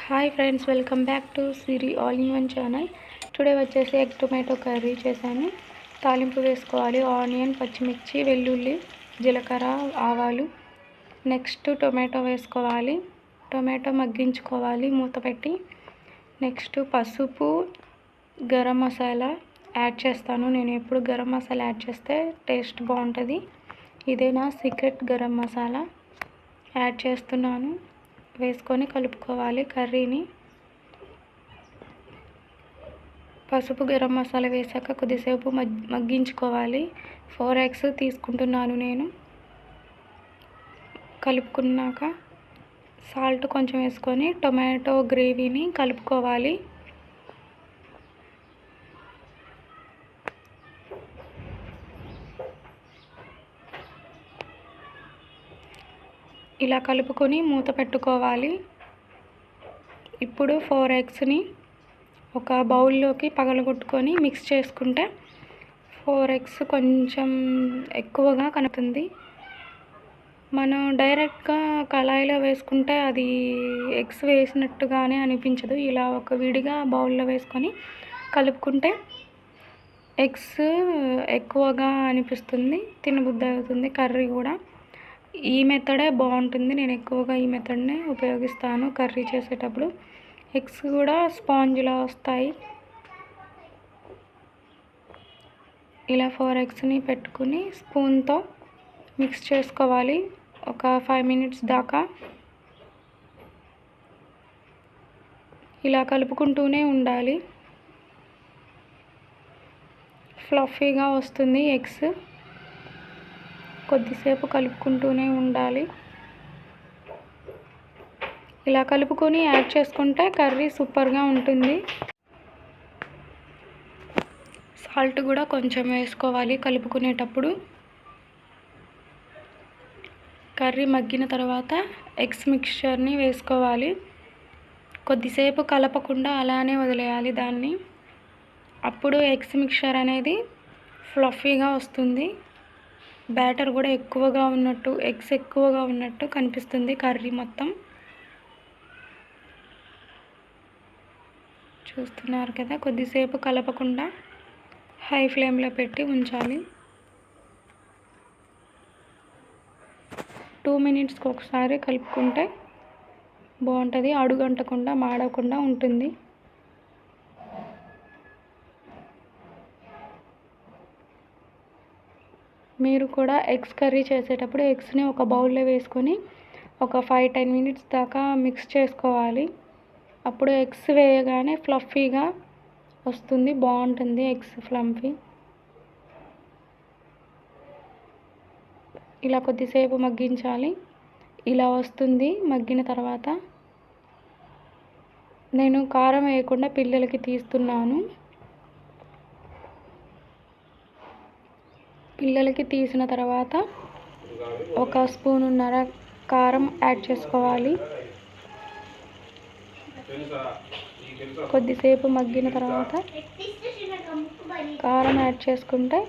Hi friends, welcome back to Siri all in one channel. Today వచ్చేసి egg tomato curry చేశాను. తాలింపు వేసుకోవాలి. Onion, పచ్చిమిర్చి, వెల్లుల్లి, జీలకర్ర, ఆవాలు. నెక్స్ట్ టొమాటో వేసుకోవాలి. టొమాటో మగ్గించుకోవాలి మూత పెట్టి. నెక్స్ట్ పసుపు, గరం మసాలా యాడ్ చేస్తాను. నేను ఎప్పుడు గరం మసాలా యాడ్ చేస్తే టేస్ట్ బాగుంటుంది. ఇదే నా సీక్రెట్ గరం మసాలా యాడ్ చేస్తున్నాను. వేసుకొని కలుపుకోవాలి కర్రీని. పసుపు, గరం మసాలా వేసాక కొద్దిసేపు మగ్గించుకోవాలి. 4 eggs తీసుకుంటున్నాను నేను. కలుపుకున్నాక సాల్ట్ కొంచెం వేసుకొని టొమాటో గ్రేవీని కలుపుకోవాలి. ఇలా కలుపుకొని మూత పెట్టుకోవాలి. ఇప్పుడు 4 eggsని ఒక బౌల్లోకి పగలగొట్టుకొని మిక్స్ చేసుకుంటే 4 eggs కొంచెం ఎక్కువగా కనుతుంది. మనం డైరెక్ట్గా కళాయిలో వేసుకుంటే అది ఎగ్స్ వేసినట్టుగానే అనిపించదు. ఇలా ఒక విడిగా బౌల్లో వేసుకొని కలుపుకుంటే ఎగ్స్ ఎక్కువగా అనిపిస్తుంది, తినబుద్ధి అవుతుంది. కర్రీ కూడా ఈ మెథడే బాగుంటుంది. నేను ఎక్కువగా ఈ మెథడ్నే ఉపయోగిస్తాను కర్రీ చేసేటప్పుడు. ఎగ్స్ కూడా స్పాంజ్లా వస్తాయి. ఇలా 4 eggsని పెట్టుకుని స్పూన్తో మిక్స్ చేసుకోవాలి ఒక 5 minutes దాకా. ఇలా కలుపుకుంటూనే ఉండాలి. ఫ్లఫీగా వస్తుంది ఎగ్స్. కొద్దిసేపు కలుపుకుంటూనే ఉండాలి. ఇలా కలుపుకొని యాడ్ చేసుకుంటే కర్రీ సూపర్గా ఉంటుంది. సాల్ట్ కూడా కొంచెం వేసుకోవాలి కలుపుకునేటప్పుడు. కర్రీ మగ్గిన తర్వాత ఎగ్స్ మిక్చర్ని వేసుకోవాలి. కొద్దిసేపు కలపకుండా అలానే వదిలేయాలి దాన్ని. అప్పుడు ఎగ్స్ మిక్చర్ అనేది ఫ్లఫీగా వస్తుంది. బ్యాటర్ కూడా ఎక్కువగా ఉన్నట్టు, ఎగ్స్ ఎక్కువగా ఉన్నట్టు కనిపిస్తుంది కర్రీ మొత్తం. చూస్తున్నారు కదా, కొద్దిసేపు కలపకుండా హై ఫ్లేమ్లో పెట్టి ఉంచాలి. 2 minutesకి ఒకసారి కలుపుకుంటే బాగుంటుంది. అడుగంటకుండా మాడకుండా ఉంటుంది. మీరు కూడా ఎగ్స్ కర్రీ చేసేటప్పుడు ఎగ్స్ని ఒక బౌల్లో వేసుకొని ఒక 5-10 minutes దాకా మిక్స్ చేసుకోవాలి. అప్పుడు ఎగ్స్ వేయగానే ఫ్లఫీగా వస్తుంది, బాగుంటుంది ఎగ్స్ ఫ్లఫీ. ఇలా కొద్దిసేపు మగ్గించాలి. ఇలా వస్తుంది. మగ్గిన తర్వాత నేను కారం వేయకుండా పిల్లలకి తీస్తున్నాను. పిల్లలకి తీసిన తర్వాత 1 స్పూనున్నర కారం యాడ్ చేసుకోవాలి. కొద్దిసేపు మగ్గిన తర్వాత కారం యాడ్ చేసుకుంటే